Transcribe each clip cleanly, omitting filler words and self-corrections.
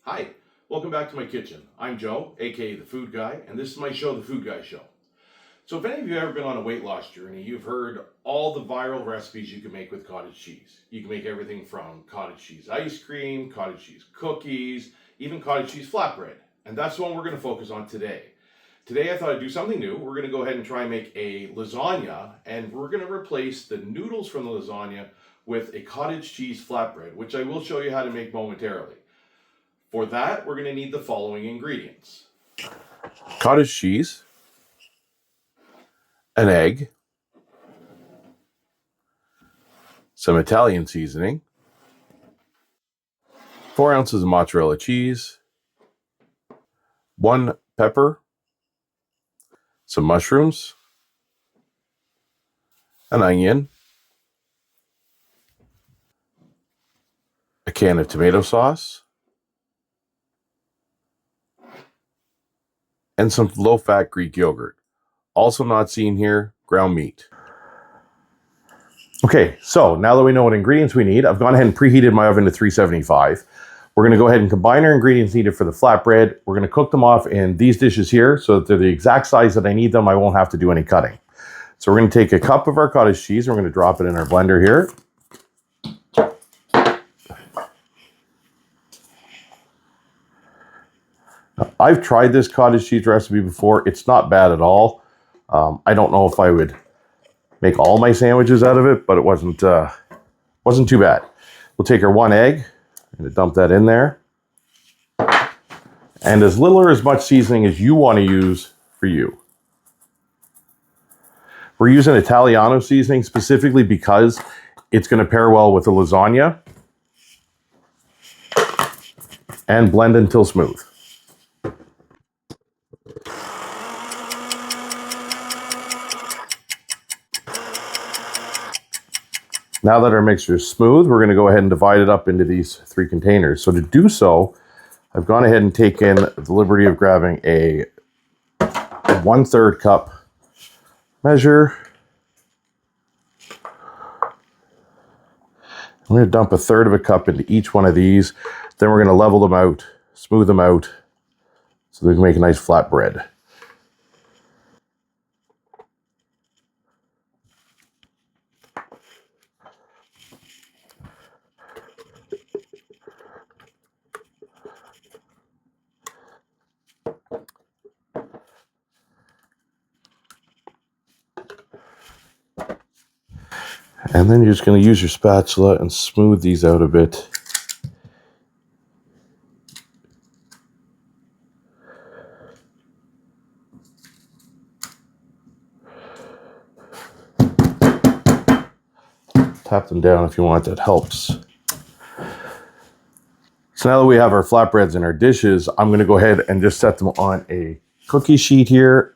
Hi, welcome back to my kitchen. I'm Joe, aka The Food Guy, and this is my show, The Food Guy Show. So if any of you have ever been on a weight loss journey, you've heard all the viral recipes you can make with cottage cheese. You can make everything from cottage cheese ice cream, cottage cheese cookies, even cottage cheese flatbread. And that's the one we're going to focus on today. Today I thought I'd do something new. We're going to go ahead and try and make a lasagna, and we're going to replace the noodles from the lasagna with a cottage cheese flatbread, which I will show you how to make momentarily. For that, we're going to need the following ingredients. Cottage cheese, an egg, some Italian seasoning, 4 ounces of mozzarella cheese, 1 pepper, some mushrooms, an onion, a can of tomato sauce, and some low-fat Greek yogurt. Also not seen here, ground meat. Okay, so now that we know what ingredients we need, I've gone ahead and preheated my oven to 375. We're going to go ahead and combine our ingredients needed for the flatbread. We're going to cook them off in these dishes here so that they're the exact size that I need them. I won't have to do any cutting. So we're going to take a cup of our cottage cheese and we're going to drop it in our blender here. I've tried this cottage cheese recipe before. It's not bad at all. I don't know if I would make all my sandwiches out of it, but it wasn't too bad. We'll take our 1 egg and dump that in there. And as little or as much seasoning as you want to use for you. We're using Italiano seasoning specifically because it's going to pair well with the lasagna and blend until smooth. Now that our mixture is smooth, we're going to go ahead and divide it up into these 3 containers. So to do so, I've gone ahead and taken the liberty of grabbing a 1/3 cup measure. I'm going to dump 1/3 of a cup into each one of these. Then we're going to level them out, smooth them out, so we can make a nice flat bread. And then you're just going to use your spatula and smooth these out a bit. Tap them down if you want, that helps. So now that we have our flatbreads in our dishes, I'm going to go ahead and just set them on a cookie sheet here.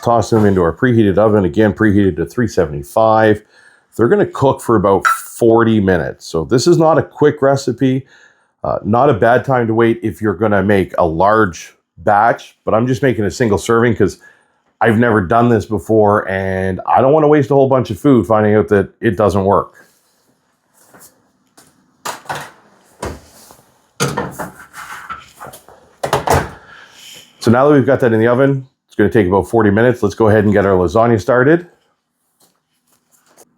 Toss them into our preheated oven, again preheated to 375. They're going to cook for about 40 minutes. So this is not a quick recipe, not a bad time to wait if you're going to make a large batch, but I'm just making a single serving because I've never done this before and I don't want to waste a whole bunch of food finding out that it doesn't work. So now that we've got that in the oven, it's going to take about 40 minutes. Let's go ahead and get our lasagna started.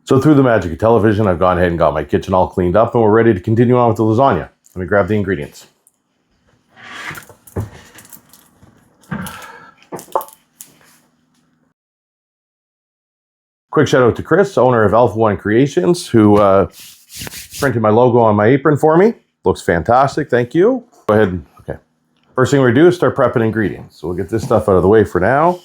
So through the magic of television, I've gone ahead and got my kitchen all cleaned up and we're ready to continue on with the lasagna. Let me grab the ingredients. Quick shout out to Chris, owner of Alpha One Creations, who printed my logo on my apron for me. Looks fantastic, thank you. Go ahead and, okay. First thing we're gonna do is start prepping ingredients. So we'll get this stuff out of the way for now.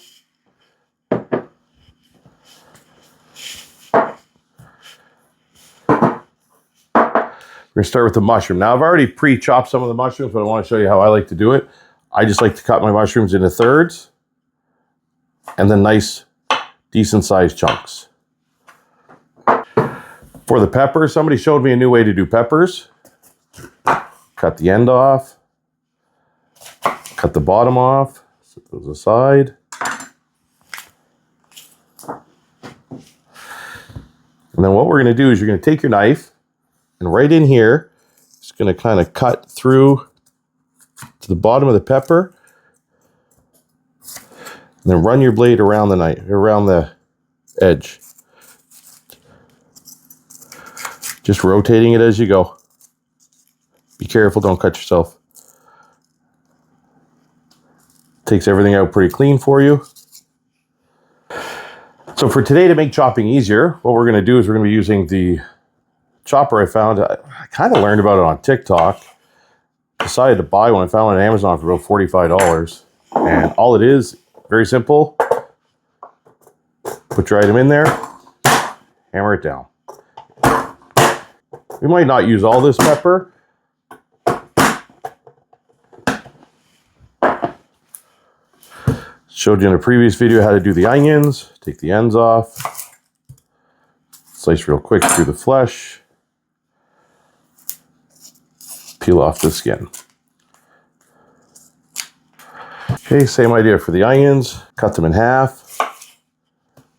We're gonna start with the mushroom. Now I've already pre-chopped some of the mushrooms, but I wanna show you how I like to do it. I just like to cut my mushrooms into thirds and then nice, decent sized chunks. For the peppers, somebody showed me a new way to do peppers. Cut the end off, cut the bottom off, set those aside. And then what we're gonna do is you're gonna take your knife and right in here, just gonna kind of cut through to the bottom of the pepper. And then run your blade around the edge. Just rotating it as you go. Be careful, don't cut yourself. Takes everything out pretty clean for you. So for today, to make chopping easier, what we're gonna do is we're gonna be using the chopper I found. I kind of learned about it on TikTok. Decided to buy one. I found one on Amazon for about $45. And all it is, very simple. Put your item in there, hammer it down. We might not use all this pepper. Showed you in a previous video how to do the onions. Take the ends off. Slice real quick through the flesh. Peel off the skin. Okay, same idea for the onions. Cut them in half.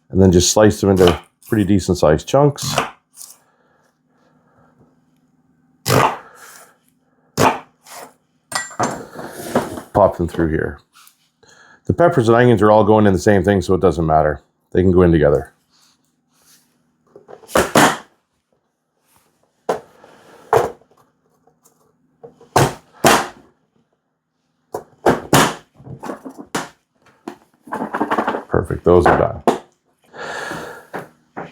And then just slice them into pretty decent sized chunks. Pop them through here. The peppers and onions are all going in the same thing, so it doesn't matter. They can go in together. Perfect, those are done.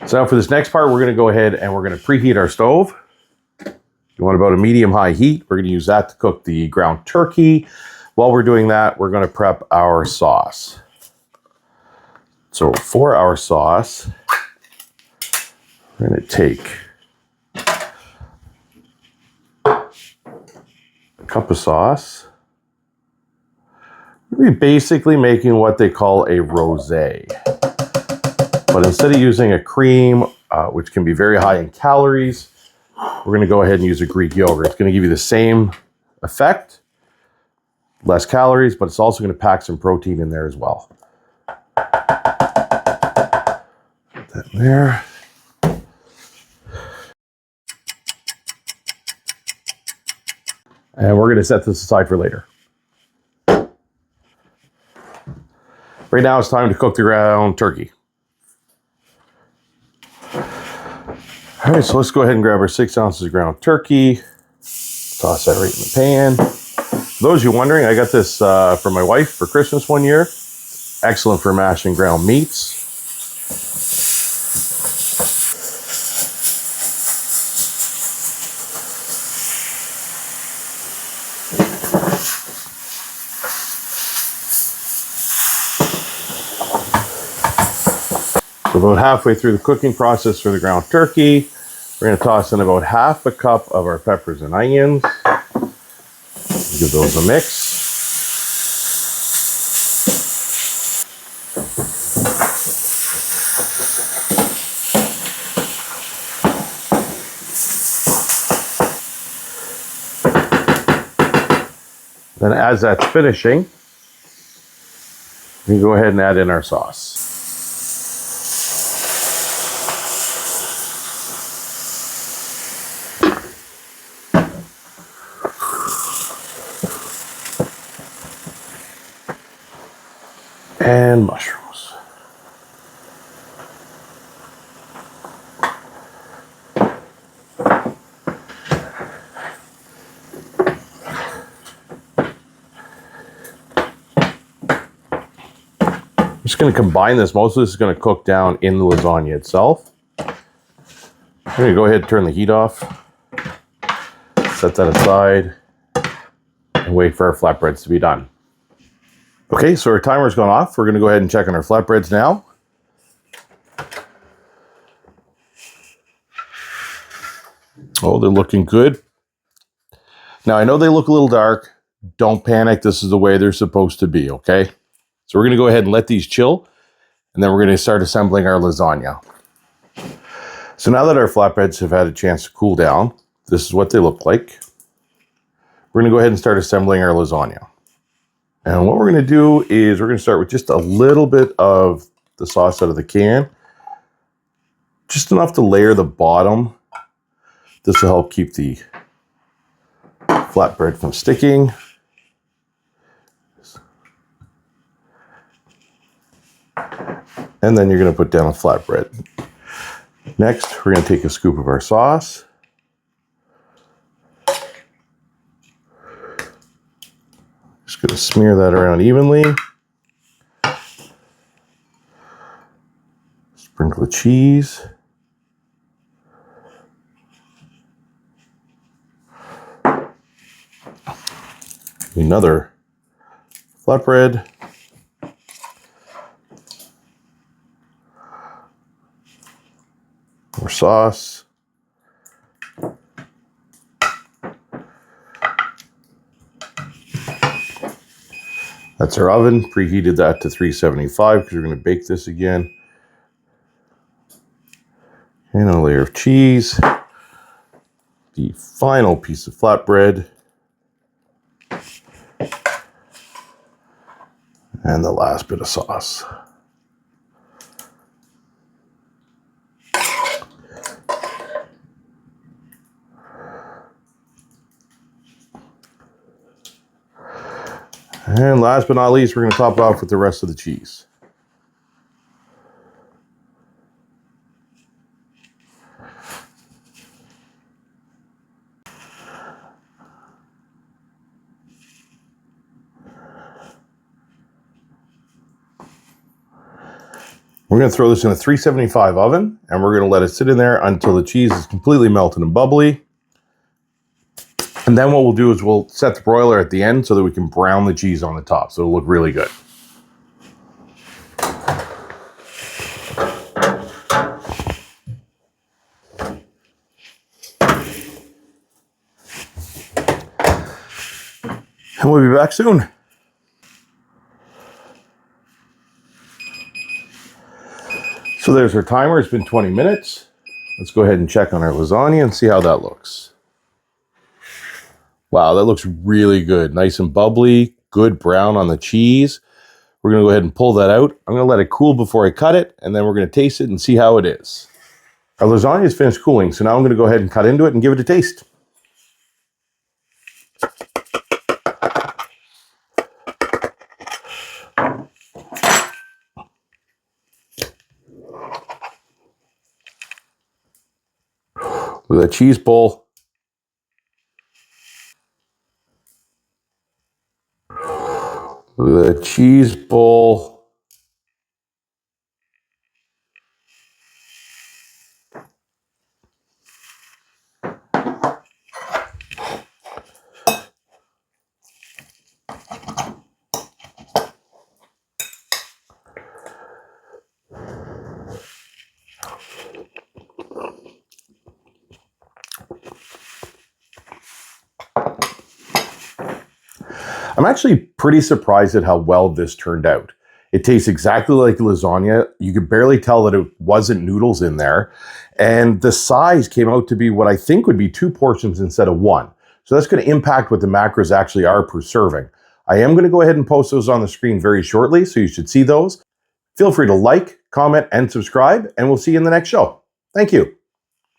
So now for this next part, we're gonna go ahead and we're gonna preheat our stove. You want about a medium-high heat. We're gonna use that to cook the ground turkey. While we're doing that, we're gonna prep our sauce. So for our sauce, we're gonna take a cup of sauce. We're basically making what they call a rosé. But instead of using a cream, which can be very high in calories, we're gonna go ahead and use a Greek yogurt. It's gonna give you the same effect, less calories, but it's also gonna pack some protein in there as well. Put that in there. And we're gonna set this aside for later. Right now it's time to cook the ground turkey. All right, so let's go ahead and grab our 6 ounces of ground turkey. Toss that right in the pan. For those of you wondering, I got this from my wife for Christmas one year. Excellent for mashing ground meats. So about halfway through the cooking process for the ground turkey, we're going to toss in about half a cup of our peppers and onions. Give those a mix. Then as that's finishing, we can go ahead and add in our sauce. And mushrooms. I'm just going to combine this. Most of this is going to cook down in the lasagna itself. I'm going to go ahead and turn the heat off. Set that aside. And wait for our flatbreads to be done. Okay, so our timer's gone off. We're going to go ahead and check on our flatbreads now. Oh, they're looking good. Now, I know they look a little dark. Don't panic. This is the way they're supposed to be, okay? So we're going to go ahead and let these chill, and then we're going to start assembling our lasagna. So now that our flatbreads have had a chance to cool down, this is what they look like. We're going to go ahead and start assembling our lasagna. And what we're going to do is we're going to start with just a little bit of the sauce out of the can. Just enough to layer the bottom. This will help keep the flatbread from sticking. And then you're going to put down a flatbread. Next, we're going to take a scoop of our sauce. Just going to smear that around evenly. Sprinkle the cheese. Another flatbread. More sauce. That's our oven. Preheated that to 375 because we're going to bake this again. And a layer of cheese. The final piece of flatbread. And the last bit of sauce. And last but not least, we're going to top it off with the rest of the cheese. We're going to throw this in a 375 oven, and we're going to let it sit in there until the cheese is completely melted and bubbly. And then what we'll do is we'll set the broiler at the end so that we can brown the cheese on the top, so it'll look really good. And we'll be back soon. So there's our timer. It's been 20 minutes. Let's go ahead and check on our lasagna and see how that looks. Wow, that looks really good. Nice and bubbly, good brown on the cheese. We're going to go ahead and pull that out. I'm going to let it cool before I cut it, and then we're going to taste it and see how it is. Our lasagna is finished cooling, so now I'm going to go ahead and cut into it and give it a taste. Look at that cheese bowl. Look at that cheese bowl. I'm actually pretty surprised at how well this turned out. It tastes exactly like lasagna. You could barely tell that it wasn't noodles in there. And the size came out to be what I think would be 2 portions instead of 1. So that's going to impact what the macros actually are per serving. I am going to go ahead and post those on the screen very shortly, so you should see those. Feel free to like, comment, and subscribe, and we'll see you in the next show. Thank you.